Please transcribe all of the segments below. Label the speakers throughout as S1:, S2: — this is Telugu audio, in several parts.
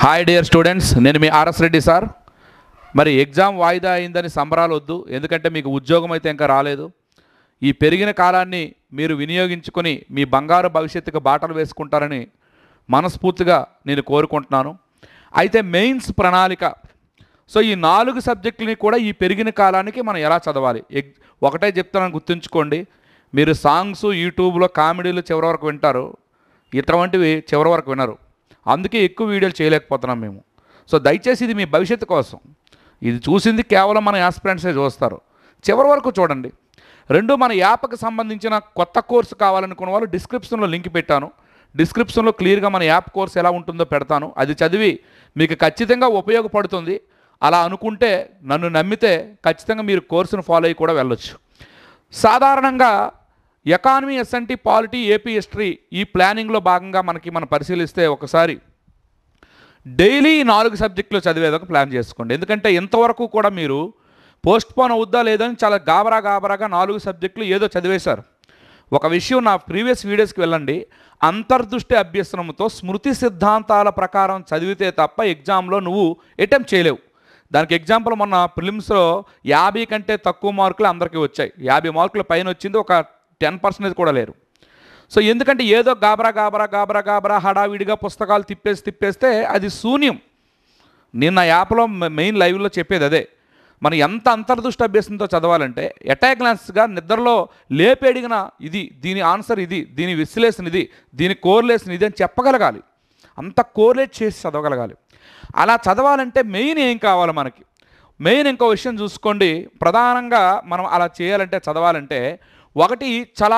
S1: హాయ్ డియర్ స్టూడెంట్స్, నేను మీ ఆర్ఎస్ రెడ్డి సార్. మరి ఎగ్జామ్ వాయిదా అయిందని సంబరాలు వద్దు, ఎందుకంటే మీకు ఉద్యోగం అయితే ఇంకా రాలేదు. ఈ పెరిగిన కాలాన్ని మీరు వినియోగించుకొని మీ బంగారు భవిష్యత్తుకు బాటలు వేసుకుంటారని మనస్ఫూర్తిగా నేను కోరుకుంటున్నాను. అయితే మెయిన్స్ ప్రణాళిక, సో ఈ 4 సబ్జెక్టులని కూడా ఈ పెరిగిన కాలానికి మనం ఎలా చదవాలి ఒకటే చెప్తానని గుర్తుంచుకోండి. మీరు సాంగ్స్ యూట్యూబ్లో కామెడీలు చివరి వరకు వింటారు, ఇటువంటివి చివరి వరకు వినరు. అందుకే ఎక్కువ వీడియోలు చేయలేకపోతున్నాం మేము. సో దయచేసి ఇది మీ భవిష్యత్తు కోసం, ఇది చూసింది కేవలం మన యాస్పిరెంట్సే చూస్తారు. చివరి వరకు చూడండి. రెండు, మన యాప్కి సంబంధించిన కొత్త కోర్సు కావాలనుకున్న వాళ్ళు డిస్క్రిప్షన్లో లింక్ పెట్టాను. డిస్క్రిప్షన్లో క్లియర్గా మన యాప్ కోర్సు ఎలా ఉంటుందో పెడతాను. అది చదివి మీకు ఖచ్చితంగా ఉపయోగపడుతుంది. అలా అనుకుంటే, నన్ను నమ్మితే ఖచ్చితంగా మీరు కోర్సును ఫాలో అయ్యి కూడా వెళ్ళొచ్చు. సాధారణంగా economy, SNT, polity, AP history ఈ ప్లానింగ్లో భాగంగా మనం పరిశీలిస్తే ఒకసారి డైలీ 4 సబ్జెక్టులు చదివేదాకా ప్లాన్ చేసుకోండి. ఎందుకంటే ఇంతవరకు కూడా మీరు పోస్ట్పోన్ అవుద్దా లేదని చాలా గాబరాగా 4 సబ్జెక్టులు ఏదో చదివేశారు. ఒక విషయం, నా ప్రీవియస్ వీడియోస్కి వెళ్ళండి. అంతర్దృష్టి అభ్యసనంతో స్మృతి సిద్ధాంతాల ప్రకారం చదివితే తప్ప ఎగ్జామ్లో నువ్వు అటెంప్ట్ చేయలేవు. దానికి ఎగ్జాంపుల్, మొన్న ప్రిలిమ్స్లో 50 కంటే తక్కువ మార్కులు అందరికీ వచ్చాయి. 50 మార్కుల పైన వచ్చింది, ఒక 10% కూడా లేరు. సో ఎందుకంటే ఏదో గాబరా హడావిడిగా పుస్తకాలు తిప్పేస్తే అది శూన్యం. నేను నా యాప్లో మెయిన్ లైవ్లో చెప్పేది అదే. మనం ఎంత అంతర్దృష్టి అభ్యసనంతో చదవాలంటే ఎటాక్ గ్లాన్స్గా నిద్రలో లేపి అడిగిన ఇది, దీని ఆన్సర్ ఇది, దీని విశ్లేషణ ఇది, దీని కోరిలేషన్ ఇది అని చెప్పగలగాలి. అంత కోరిలేట్ చేసి చదవగలగాలి. అలా చదవాలంటే మెయిన్ ఏం కావాలి మనకి? మెయిన్ ఇంకో విషయం చూసుకోండి. ప్రధానంగా మనం అలా చేయాలంటే, చదవాలంటే, ఒకటి, చాలా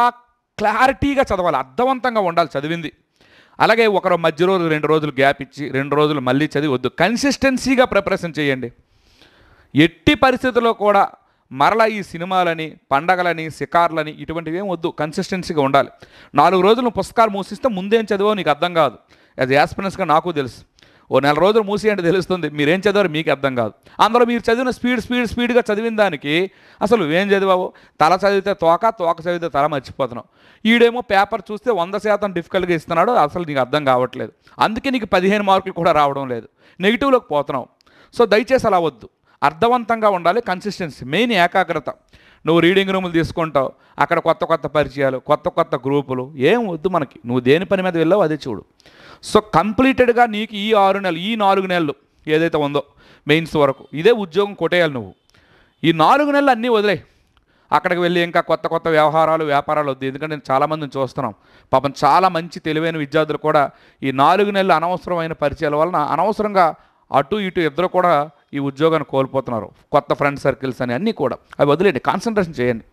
S1: క్లారిటీగా చదవాలి, అర్థవంతంగా ఉండాలి చదివింది. అలాగే ఒకరు మధ్య రోజు 2 రోజులు గ్యాప్ ఇచ్చి 2 రోజులు మళ్ళీ చదివి వద్దు. కన్సిస్టెన్సీగా ప్రిపరేషన్ చేయండి. ఎట్టి పరిస్థితుల్లో కూడా మరలా ఈ సినిమాలని, పండగలని, షికార్లని ఇటువంటివి ఏం వద్దు. కన్సిస్టెన్సీగా ఉండాలి. 4 రోజులు పుస్తకాలు మూసిస్తే ముందేం చదివో నీకు అర్థం కాదు. యాజ్ యాస్పిరెంట్స్గా నాకు తెలుసు. ఓ 4 రోజులు మూసి అంటే తెలుస్తుంది, మీరేం చదివారో మీకు అర్థం కాదు. అందులో మీరు చదివిన స్పీడ్గా చదివిన దానికి అసలు ఏం చదివావు? తల చదివితే తోక చదివితే తల మర్చిపోతున్నావు. ఈడేమో పేపర్ చూస్తే 100% డిఫికల్ట్గా ఇస్తున్నాడు, అసలు నీకు అర్థం కావట్లేదు. అందుకే నీకు 15 మార్కులు కూడా రావడం లేదు, నెగిటివ్లోకి పోతున్నావు. సో దయచేసి అలా వద్దు. అర్థవంతంగా ఉండాలి. Consistency main. ఏకాగ్రత. నువ్వు రీడింగ్ రూములు తీసుకుంటావు, అక్కడ కొత్త పరిచయాలు, కొత్త గ్రూపులు ఏం వద్దు మనకి. నువ్వు దేని పని మీద వెళ్ళావు అదే చూడు. సో కంప్లీటెడ్గా నీకు ఈ 6 నెలలు, ఈ 4 నెలలు ఏదైతే ఉందో మెయిన్స్ వరకు ఇదే ఉద్యోగం కొట్టేయాలి నువ్వు. ఈ 4 నెలలు అన్నీ వదిలే. అక్కడికి వెళ్ళి ఇంకా కొత్త వ్యవహారాలు, వ్యాపారాలు వద్దు. ఎందుకంటే నేను చాలామందిని చూస్తున్నాం, పాపం చాలా మంచి తెలివైన విద్యార్థులు కూడా ఈ 4 నెలలు అనవసరమైన పరిచయాల వలన అనవసరంగా అటు ఇటు ఇద్దరు కూడా ఈ ఉద్యోగాన్ని కోల్పోతున్నారు. కొత్త ఫ్రెండ్ సర్కిల్స్ అని అన్నీ కూడా అవి వదిలేండి. కాన్సన్ట్రేషన్ చేయండి.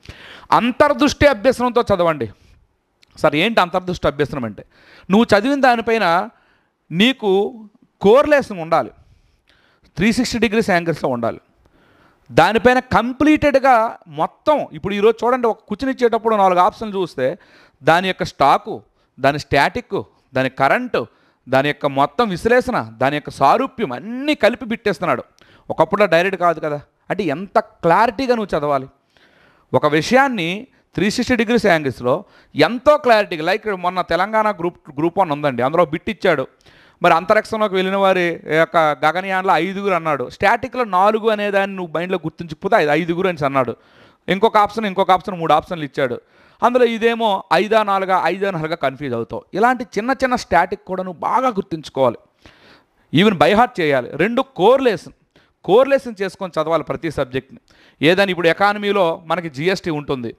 S1: అంతర్దృష్టి అభ్యసనంతో చదవండి. సార్ ఏంటి అంతర్దృష్టి అభ్యసనం అంటే? నువ్వు చదివిన దానిపైన నీకు కోరిలేషన్ ఉండాలి, 360 degrees యాంగిల్స్లో ఉండాలి. దానిపైన కంప్లీటెడ్గా మొత్తం. ఇప్పుడు ఈరోజు చూడండి, ఒక కూర్చునిచ్చేటప్పుడు 4 ఆప్షన్లు చూస్తే దాని యొక్క స్టాకు, దాని స్టాటిక్, దాని కరెంటు, దాని యొక్క మొత్తం విశ్లేషణ, దాని యొక్క సారూప్యం అన్నీ కలిపి బిట్టేస్తున్నాడు. ఒకప్పుడు డైరెక్ట్ కాదు కదా. అంటే ఎంత క్లారిటీగా నువ్వు చదవాలి ఒక విషయాన్ని. 360 degrees యాంగిల్స్లో ఎంతో క్లారిటీగా. లైక్ మొన్న తెలంగాణ గ్రూప్ 1 ఉందండి, అందులో బిట్ ఇచ్చాడు. మరి అంతరిక్షంలోకి వెళ్ళిన వారి యొక్క గగనయాన్లో 5 అన్నాడు. స్టాటిక్లో 4 అనేదాన్ని నువ్వు మైండ్లో గుర్తుంచిపోతే 5 అని అన్నాడు. ఇంకొక ఆప్షన్ 3 ఆప్షన్లు ఇచ్చాడు. అందులో ఇదేమో 5-4 కన్ఫ్యూజ్ అవుతావు. ఇలాంటి చిన్న స్టాటిక్ కూడా నువ్వు బాగా గుర్తుంచుకోవాలి, ఈవెన్ బైహార్ట్ చేయాలి. 2, కోరిలేషన్ చేసుకొని చదవాలి ప్రతి సబ్జెక్ట్ని. ఏదని ఇప్పుడు ఎకానమీలో మనకి జిఎస్టీ ఉంటుంది,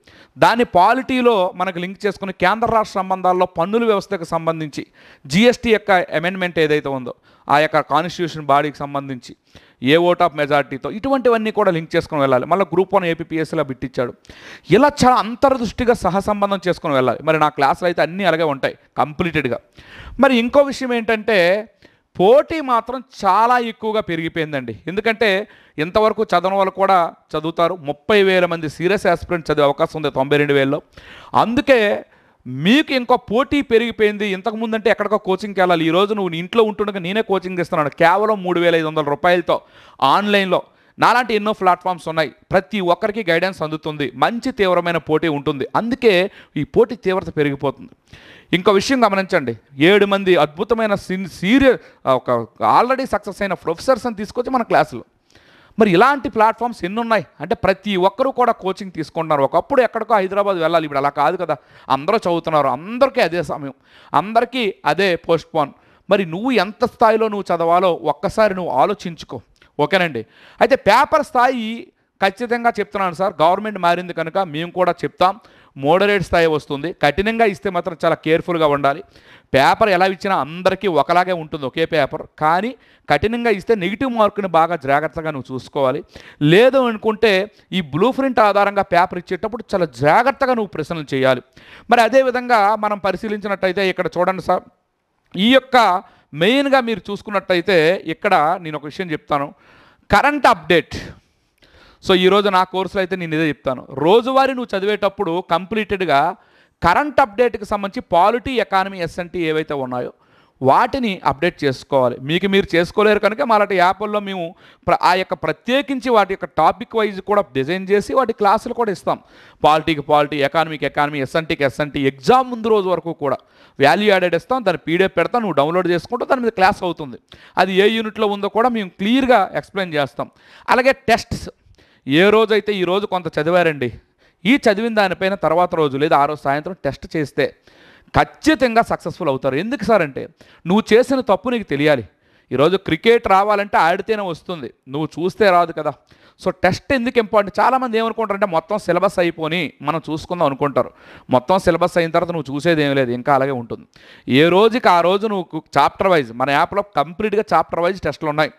S1: దాన్ని పాలిటీలో మనకు లింక్ చేసుకుని కేంద్ర రాష్ట్ర సంబంధాల్లో పన్నుల వ్యవస్థకు సంబంధించి జిఎస్టీ యొక్క అమెండ్మెంట్ ఏదైతే ఉందో ఆ యొక్క కాన్స్టిట్యూషన్ బాడీకి సంబంధించి ఏ ఓట్ ఆఫ్ మెజారిటీతో ఇటువంటివన్నీ కూడా లింక్ చేసుకొని వెళ్ళాలి. మళ్ళీ గ్రూప్ 1 ఏపీపీఎస్సీలో బిట్టిచ్చాడు. ఇలా చాలా అంతర్దృష్టిగా సహసంబంధం చేసుకొని వెళ్ళాలి. మరి నా క్లాసులు అయితే అన్నీ అలాగే ఉంటాయి కంప్లీటెడ్గా. మరి ఇంకో విషయం ఏంటంటే, పోటీ మాత్రం చాలా ఎక్కువగా పెరిగిపోయిందండి. ఎందుకంటే ఇంతవరకు చదవని వాళ్ళు కూడా చదువుతారు. 30,000 మంది సీరియస్ ఆస్పిరెంట్ చదివే అవకాశం ఉంది 92,000లో. అందుకే మీకు ఇంకో పోటీ పెరిగిపోయింది. ఇంతకుముందంటే ఎక్కడికో కోచింగ్కి వెళ్ళాలి. ఈరోజు నువ్వు ఇంట్లో ఉంటుండగా నేనే కోచింగ్ ఇస్తున్నాను కేవలం 3,500 రూపాయలతో ఆన్లైన్లో. నాలాంటి ఎన్నో ప్లాట్ఫామ్స్ ఉన్నాయి. ప్రతి ఒక్కరికి గైడెన్స్ అందుతుంది. మంచి తీవ్రమైన పోటీ ఉంటుంది. అందుకే ఈ పోటీ తీవ్రత పెరిగిపోతుంది. ఇంకో విషయం గమనించండి, 7 మంది అద్భుతమైన ఒక ఆల్రెడీ సక్సెస్ అయిన ప్రొఫెసర్స్ని తీసుకొచ్చి మన క్లాసులో. మరి ఇలాంటి ప్లాట్ఫామ్స్ ఎన్ని ఉన్నాయి అంటే ప్రతి ఒక్కరూ కూడా కోచింగ్ తీసుకుంటున్నారు. ఒకప్పుడు ఎక్కడికో హైదరాబాద్ వెళ్ళాలి, ఇప్పుడు అలా కాదు కదా. అందరూ చదువుతున్నారు, అందరికీ అదే సమయం, అందరికీ అదే పోస్ట్పోన్. మరి నువ్వు ఎంత స్థాయిలో నువ్వు చదవాలో ఒక్కసారి నువ్వు ఆలోచించుకో. ఓకేనండి. అయితే పేపర్ స్థాయి ఖచ్చితంగా చెప్తున్నాను సార్, గవర్నమెంట్ మారింది కనుక మేము కూడా చెప్తాం. మోడరేట్ స్థాయి వస్తుంది. కఠినంగా ఇస్తే మాత్రం చాలా కేర్ఫుల్గా ఉండాలి. పేపర్ ఎలా ఇచ్చినా అందరికీ ఒకలాగే ఉంటుంది, ఒకే పేపర్. కానీ కఠినంగా ఇస్తే నెగిటివ్ మార్కుని బాగా జాగ్రత్తగా నువ్వు చూసుకోవాలి. లేదు అనుకుంటే ఈ బ్లూ ప్రింట్ ఆధారంగా పేపర్ ఇచ్చేటప్పుడు చాలా జాగ్రత్తగా నువ్వు ప్రశ్నలు చేయాలి. మరి అదేవిధంగా మనం పరిశీలించినట్టయితే ఇక్కడ చూడండి సార్, ఈ యొక్క మెయిన్గా మీరు చూసుకున్నట్టయితే ఇక్కడ నేను ఒక విషయం చెప్తాను, కరెంట్ అప్డేట్. సో ఈరోజు నా కోర్సులో అయితే నేను ఇదే చెప్తాను. రోజువారీ నువ్వు చదివేటప్పుడు కంప్లీటెడ్గా కరెంట్ అప్డేట్కి సంబంధించి పాలిటీ, ఎకానమీ, ఎస్ఎన్టీ ఏవైతే ఉన్నాయో వాటిని అప్డేట్ చేసుకోవాలి. మీకు మీరు చేసుకోలేరు కనుక మాలాంటి యాప్ల్లో మేము ఆ యొక్క ప్రత్యేకించి వాటి యొక్క టాపిక్ వైజ్ కూడా డిజైన్ చేసి వాటి క్లాసులు కూడా ఇస్తాం. పాలిటీకి పాలిటీ, ఎకానమీకి ఎకానమీ, ఎస్ఎన్టీకి ఎస్ఎన్టీ, ఎగ్జామ్ ముందు రోజు వరకు కూడా వాల్యూ యాడెడ్ ఇస్తాం. దాన్ని పీడిఎఫ్ పెడతాం, నువ్వు డౌన్లోడ్ చేసుకుంటూ దాని మీద క్లాస్ అవుతుంది. అది ఏ యూనిట్లో ఉందో కూడా మేము క్లియర్గా ఎక్స్ప్లెయిన్ చేస్తాం. అలాగే టెస్ట్స్, ఏ రోజైతే ఈ రోజు కొంత చదివారండి, ఈ చదివిన దానిపైన తర్వాత రోజు లేదా ఆ రోజు సాయంత్రం టెస్ట్ చేస్తే ఖచ్చితంగా సక్సెస్ఫుల్ అవుతారు. ఎందుకు సార్ అంటే నువ్వు చేసిన తప్పు నీకు తెలియాలి. ఈరోజు క్రికెట్ రావాలంటే ఆడితేనే వస్తుంది, నువ్వు చూస్తే రాదు కదా. సో టెస్ట్ ఎందుకు ఇంపార్టెంట్? చాలామంది ఏమనుకుంటారంటే మొత్తం సిలబస్ అయిపోయి మనం చూసుకుందాం అనుకుంటారు. మొత్తం సిలబస్ అయిన తర్వాత నువ్వు చూసేది ఏమీ లేదు, ఇంకా అలాగే ఉంటుంది. ఏ రోజుకి ఆ రోజు నువ్వు చాప్టర్ వైజ్, మన యాప్లో కంప్లీట్గా చాప్టర్ వైజ్ టెస్టులు ఉన్నాయి.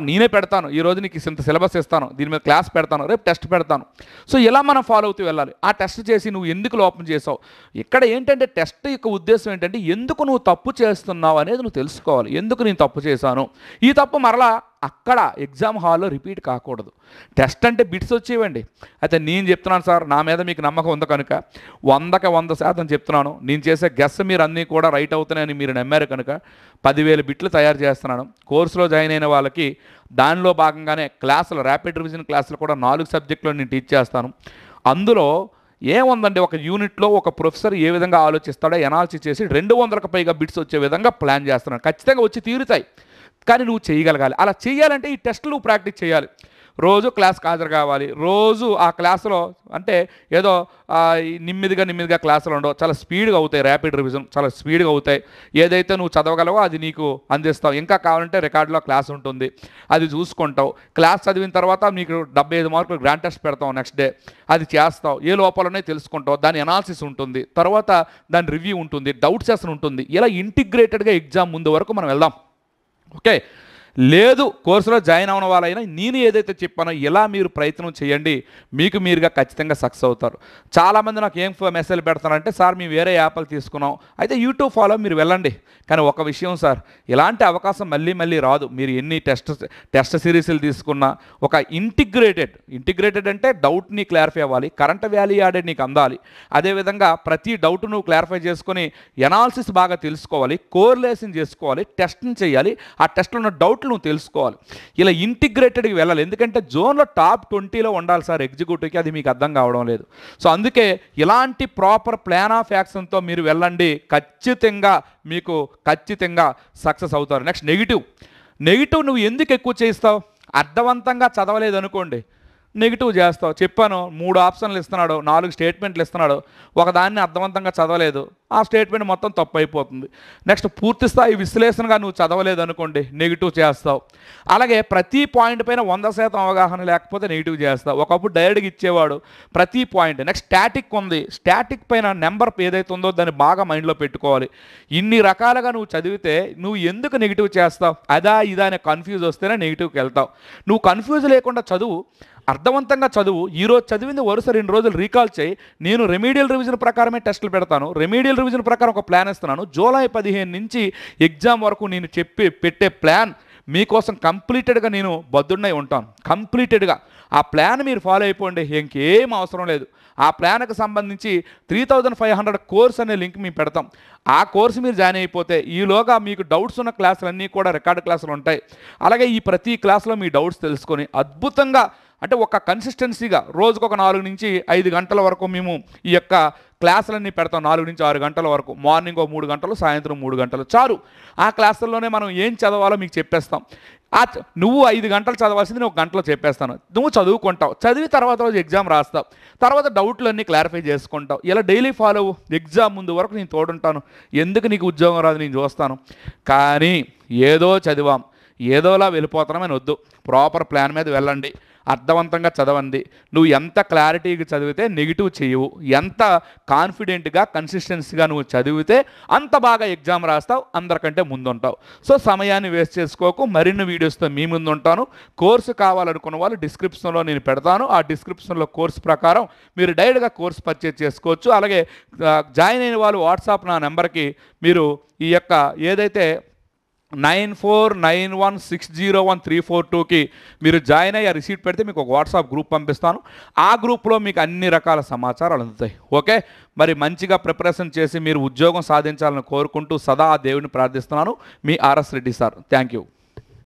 S1: నేనే పెడతాను, ఈరోజు నీకు ఇంత సిలబస్ ఇస్తాను, దీని మీద క్లాస్ పెడతాను, రేపు టెస్ట్ పెడతాను. సో ఇలా మనం ఫాలో అవుతూ వెళ్ళాలి. ఆ టెస్ట్ చేసి నువ్వు ఎందుకు లోపం చేసావు, ఇక్కడ ఏంటంటే టెస్ట్ యొక్క ఉద్దేశం ఏంటంటే ఎందుకు నువ్వు తప్పు చేస్తున్నావు అనేది నువ్వు తెలుసుకోవాలి. ఎందుకు నేను తప్పు చేశాను, ఈ తప్పు మరలా అక్కడ ఎగ్జామ్ హాల్లో రిపీట్ కాకూడదు. టెస్ట్ అంటే బిట్స్ వచ్చేవండి. అయితే నేను చెప్తున్నాను సార్, నా మీద మీకు నమ్మకం ఉంది కనుక 100కి 100% చెప్తున్నాను. నేను చేసే గెస్ మీరు అన్నీ కూడా రైట్ అవుతున్నాయని మీరు నమ్మారు కనుక 10,000 బిట్లు తయారు చేస్తున్నాను. కోర్సులో జాయిన్ అయిన వాళ్ళకి దానిలో భాగంగానే క్లాసులు, ర్యాపిడ్ రివిజన్ క్లాసులు కూడా 4 సబ్జెక్టులో నేను టీచ్ చేస్తాను. అందులో ఏముందండి, ఒక యూనిట్లో ఒక ప్రొఫెసర్ ఏ విధంగా ఆలోచిస్తాడో ఎనాలిసిస్ చేసి 200కి పైగా బిట్స్ వచ్చే విధంగా ప్లాన్ చేస్తున్నాను. ఖచ్చితంగా వచ్చి తీరుతాయి, కానీ నువ్వు చేయగలగాలి. అలా చేయాలంటే ఈ టెస్టులు నువ్వు ప్రాక్టీస్ చేయాలి. రోజు క్లాస్కి హాజరు కావాలి. రోజు ఆ క్లాసులో అంటే ఏదో నిమ్మిదిగా క్లాసులు ఉండవు, చాలా స్పీడ్గా అవుతాయి. ర్యాపిడ్ రివిజన్ చాలా స్పీడ్గా అవుతాయి. ఏదైతే నువ్వు చదవగలవో అది నీకు అందిస్తావు. ఇంకా కావాలంటే రికార్డులో క్లాస్ ఉంటుంది, అది చూసుకుంటావు. క్లాస్ చదివిన తర్వాత నీకు 75 మార్కులు గ్రాండ్ టెస్ట్ పెడతావు, నెక్స్ట్ డే అది చేస్తావు. ఏ లోపాలనే తెలుసుకుంటావు, దాని అనాలిసిస్ ఉంటుంది, తర్వాత దాని రివ్యూ ఉంటుంది, డౌట్ సెషన్ ఉంటుంది. ఇలా ఇంటిగ్రేటెడ్గా ఎగ్జామ్ ముందు వరకు మనం వెళ్దాం. ఓకే, లేదు కోర్సులో జాయిన్ అవ్వడం వాళ్ళైనా నేను ఏదైతే చెప్పానో ఇలా మీరు ప్రయత్నం చేయండి, మీకు మీరుగా ఖచ్చితంగా సక్సెస్ అవుతారు. చాలామంది నాకు ఏం మెసేజ్ పెడతారంటే, సార్ మేము వేరే యాప్లు తీసుకున్నాం, అయితే యూట్యూబ్ ఫాలో మీరు వెళ్ళండి. కానీ ఒక విషయం సార్, ఇలాంటి అవకాశం మళ్ళీ రాదు. మీరు ఎన్ని టెస్ట్ సిరీస్లు తీసుకున్నా ఒక ఇంటిగ్రేటెడ్ అంటే డౌట్ని క్లారిఫై అవ్వాలి, కరెంట్ వాల్యూ యాడెడ్ నీకు అందాలి. అదేవిధంగా ప్రతి డౌట్ నువ్వు క్లారిఫై చేసుకొని ఎనాలిసిస్ బాగా తెలుసుకోవాలి, కోరిలేషన్ చేసుకోవాలి, టెస్ట్ని చేయాలి, ఆ టెస్ట్లో ఉన్న డౌట్లు నువ్వు తెలుసుకోవాలి. ఇలా ఇంటిగ్రేటెడ్కి వెళ్ళాలి. ఎందుకంటే జోన్లో టాప్ 20లో ఉండాలి సార్ ఎగ్జిక్యూటివ్కి, అది మీకు అర్థం కావడం లేదు. సో అందుకే ఇలాంటి ప్రాపర్ ప్లాన్ ఆఫ్ యాక్షన్తో మీరు వెళ్ళండి, ఖచ్చితంగా సక్సెస్ అవుతారు. నెక్స్ట్ నెగిటివ్ నువ్వు ఎందుకు ఎక్కువ చేస్తావు? అర్థవంతంగా చదవలేదు అనుకోండి, నెగిటివ్ చేస్తావు. చెప్పాను 3 ఆప్షన్లు ఇస్తున్నాడు, 4 స్టేట్మెంట్లు ఇస్తున్నాడు, ఒకదాన్ని అర్థవంతంగా చదవలేదు, ఆ స్టేట్మెంట్ మొత్తం తప్పు అయిపోతుంది. నెక్స్ట్ పూర్తి స్థాయి విశ్లేషణగా నువ్వు చదవలేదు అనుకోండి, నెగిటివ్ చేస్తావు. అలాగే ప్రతి పాయింట్ పైన 100% అవగాహన లేకపోతే నెగిటివ్ చేస్తావు. ఒకప్పుడు డైరెక్ట్గా ఇచ్చేవాడు ప్రతి పాయింట్. నెక్స్ట్ స్టాటిక్ ఉంది, స్టాటిక్ పైన నెంబర్ ఏదైతే ఉందో దాన్ని బాగా మైండ్లో పెట్టుకోవాలి. ఇన్ని రకాలుగా నువ్వు చదివితే నువ్వు ఎందుకు నెగిటివ్ చేస్తావు, ఇదా అనే కన్ఫ్యూజ్ వస్తేనే నెగిటివ్కి వెళ్తావు. నువ్వు కన్ఫ్యూజ్ లేకుండా చదువు, అర్థవంతంగా చదువు. ఈరోజు చదివింది వరుస 2 రోజులు రీకాల్ చేయి. నేను రెమీడియల్ రివిజన్ ప్రకారమే టెస్టులు పెడతాను, రెమీడియల్ రివిజన్ ప్రకారం ఒక ప్లాన్ ఇస్తున్నాను. జూలై 15 నుంచి ఎగ్జామ్ వరకు నేను పెట్టే ప్లాన్ మీకోసం కంప్లీటెడ్గా నేను బద్దున్నై ఉంటాను. కంప్లీటెడ్గా ఆ ప్లాన్ మీరు ఫాలో అయిపోండి, ఇంకేం అవసరం లేదు. ఆ ప్లాన్కి సంబంధించి 3500 కోర్స్ అనే లింక్ మేము పెడతాం. ఆ కోర్సు మీరు జాయిన్ అయిపోతే ఈలోగా మీకు డౌట్స్ ఉన్న క్లాసులన్నీ కూడా రికార్డు క్లాసులు ఉంటాయి. అలాగే ఈ ప్రతి క్లాస్లో మీ డౌట్స్ తెలుసుకొని అద్భుతంగా అంటే ఒక కన్సిస్టెన్సీగా రోజుకు ఒక 4 నుంచి 5 గంటల వరకు మేము ఈ యొక్క క్లాసులన్నీ పెడతాం. 4 నుంచి 6 గంటల వరకు, మార్నింగ్ ఒక 3 గంటలు, సాయంత్రం 3 గంటలు చాలు. ఆ క్లాసుల్లోనే మనం ఏం చదవాలో మీకు చెప్పేస్తాం. నువ్వు 5 గంటలు చదవాల్సింది నేను 1 గంటలో చెప్పేస్తాను. నువ్వు చదువుకుంటావు, చదివి తర్వాత రోజు ఎగ్జామ్ రాస్తావు, తర్వాత డౌట్లు అన్నీ క్లారిఫై చేసుకుంటావు. ఇలా డైలీ ఫాలో అవ్వు. ఎగ్జామ్ ముందు వరకు నేను తోడుంటాను. ఎందుకు నీకు ఉద్యోగం రాదు నేను చూస్తాను. కానీ ఏదో చదివాం ఏదోలా వెళ్ళిపోతామని వద్దు. ప్రాపర్ ప్లాన్ మీద వెళ్ళండి, అర్థవంతంగా చదవండి. నువ్వు ఎంత క్లారిటీగా చదివితే నెగిటివ్ చేయవు, ఎంత కాన్ఫిడెంట్గా కన్సిస్టెన్సీగా నువ్వు చదివితే అంత బాగా ఎగ్జామ్ రాస్తావు, అందరికంటే ముందుంటావు. సో సమయాన్ని వేస్ట్ చేసుకోకు. మరిన్ని వీడియోస్తో మీ ముందు ఉంటాను. కోర్సు కావాలనుకున్న వాళ్ళు డిస్క్రిప్షన్లో నేను పెడతాను. ఆ డిస్క్రిప్షన్లో కోర్సు ప్రకారం మీరు డైరెక్ట్గా కోర్సు పర్చేజ్ చేసుకోవచ్చు. అలాగే జాయిన్ అయిన వాళ్ళు వాట్సాప్ నా నెంబర్కి మీరు ఈ యొక్క ఏదైతే 9491601342కి మీరు జాయిన్ అయ్యి రిసీట్ పెడితే మీకు ఒక వాట్సాప్ గ్రూప్ పంపిస్తాను. ఆ గ్రూప్లో మీకు అన్ని రకాల సమాచారాలు అందుతాయి. ఓకే, మరి మంచిగా ప్రిపరేషన్ చేసి మీరు ఉద్యోగం సాధించాలని కోరుకుంటూ సదా ఆ దేవుని ప్రార్థిస్తున్నాను. మీ RS Reddy sir. Thank you.